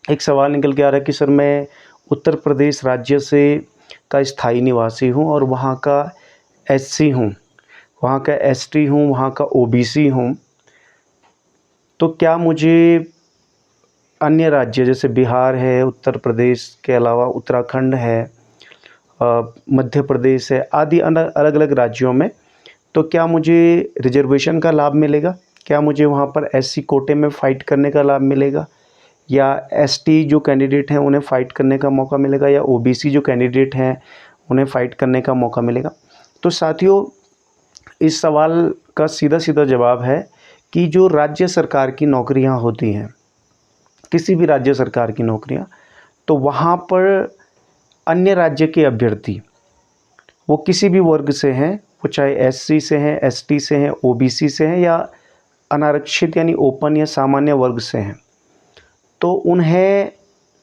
एक सवाल निकल के आ रहा है कि सर मैं उत्तर प्रदेश राज्य से का स्थायी निवासी हूँ और वहाँ का एससी हूँ, वहाँ का एसटी हूँ, वहाँ का ओबीसी हूँ, तो क्या मुझे अन्य राज्य जैसे बिहार है, उत्तर प्रदेश के अलावा उत्तराखंड है, मध्य प्रदेश है आदि अलग अलग राज्यों में, तो क्या मुझे रिजर्वेशन का लाभ मिलेगा? क्या मुझे वहाँ पर एससी कोटे में फ़ाइट करने का लाभ मिलेगा, या एसटी जो कैंडिडेट हैं उन्हें फ़ाइट करने का मौका मिलेगा, या ओबीसी जो कैंडिडेट हैं उन्हें फ़ाइट करने का मौका मिलेगा? तो साथियों, इस सवाल का सीधा सीधा जवाब है कि जो राज्य सरकार की नौकरियां होती हैं, किसी भी राज्य सरकार की नौकरियां, तो वहाँ पर अन्य राज्य के अभ्यर्थी, वो किसी भी वर्ग से हैं, वो चाहे एससी से हैं, एसटी से हैं, ओबीसी से हैं, या अनारक्षित यानी ओपन या सामान्य वर्ग से हैं, तो उन्हें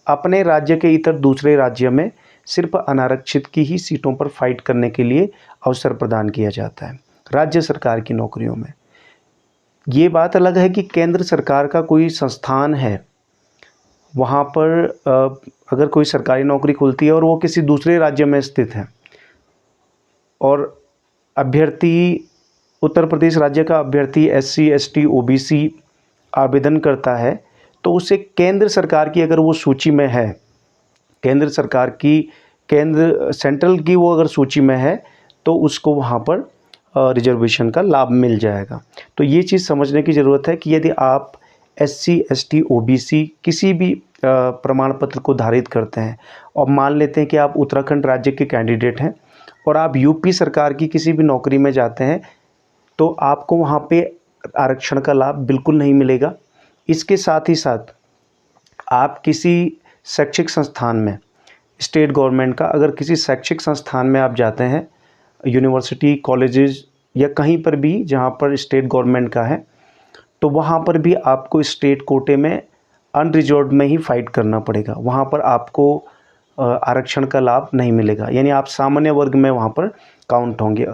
अपने राज्य के इतर दूसरे राज्य में सिर्फ अनारक्षित की ही सीटों पर फाइट करने के लिए अवसर प्रदान किया जाता है राज्य सरकार की नौकरियों में। ये बात अलग है कि केंद्र सरकार का कोई संस्थान है, वहाँ पर अगर कोई सरकारी नौकरी खुलती है और वो किसी दूसरे राज्य में स्थित है और अभ्यर्थी उत्तर प्रदेश राज्य का अभ्यर्थी एससी, एसटी, ओबीसी आवेदन करता है, तो उसे केंद्र सरकार की अगर वो सूची में है, केंद्र सरकार की, केंद्र सेंट्रल की वो अगर सूची में है, तो उसको वहाँ पर रिजर्वेशन का लाभ मिल जाएगा। तो ये चीज़ समझने की ज़रूरत है कि यदि आप एससी, एसटी, ओबीसी किसी भी प्रमाण पत्र को धारित करते हैं और मान लेते हैं कि आप उत्तराखंड राज्य के कैंडिडेट हैं और आप यूपी सरकार की किसी भी नौकरी में जाते हैं, तो आपको वहाँ पे आरक्षण का लाभ बिल्कुल नहीं मिलेगा। इसके साथ ही साथ आप किसी शैक्षिक संस्थान में, स्टेट गवर्नमेंट का अगर किसी शैक्षिक संस्थान में आप जाते हैं, यूनिवर्सिटी, कॉलेजेस या कहीं पर भी जहाँ पर स्टेट गवर्नमेंट का है, तो वहाँ पर भी आपको स्टेट कोटे में अनरिजर्व्ड में ही फाइट करना पड़ेगा। वहाँ पर आपको आरक्षण का लाभ नहीं मिलेगा, यानी आप सामान्य वर्ग में वहाँ पर काउंट होंगे।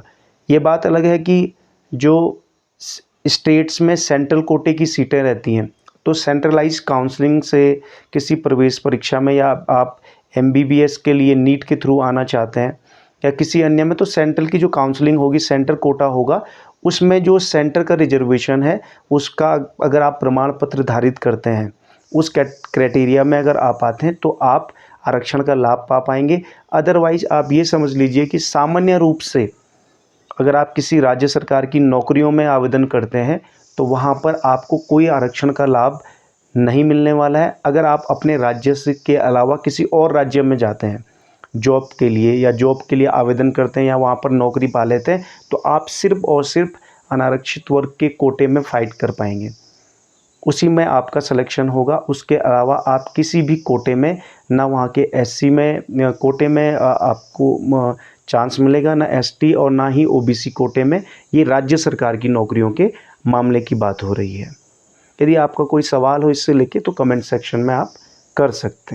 ये बात अलग है कि जो स्टेट्स में सेंट्रल कोटे की सीटें रहती हैं, तो सेंट्रलाइज काउंसलिंग से किसी प्रवेश परीक्षा में, या आप एमबीबीएस के लिए नीट के थ्रू आना चाहते हैं या किसी अन्य में, तो सेंट्रल की जो काउंसलिंग होगी, सेंटर कोटा होगा, उसमें जो सेंटर का रिजर्वेशन है उसका अगर आप प्रमाण पत्र धारित करते हैं, उस क्राइटेरिया में अगर आप आते हैं, तो आप आरक्षण का लाभ पा पाएंगे। अदरवाइज आप ये समझ लीजिए कि सामान्य रूप से अगर आप किसी राज्य सरकार की नौकरियों में आवेदन करते हैं, तो वहाँ पर आपको कोई आरक्षण का लाभ नहीं मिलने वाला है। अगर आप अपने राज्य से के अलावा किसी और राज्य में जाते हैं जॉब के लिए, या जॉब के लिए आवेदन करते हैं या वहाँ पर नौकरी पा लेते हैं, तो आप सिर्फ और सिर्फ अनारक्षित वर्ग के कोटे में फ़ाइट कर पाएंगे, उसी में आपका सिलेक्शन होगा। उसके अलावा आप किसी भी कोटे में, ना वहाँ के एससी में कोटे में आपको चांस मिलेगा, ना एसटी और ना ही ओबीसी कोटे में। ये राज्य सरकार की नौकरियों के मामले की बात हो रही है। यदि आपका कोई सवाल हो इससे लेके, तो कमेंट सेक्शन में आप कर सकते हैं।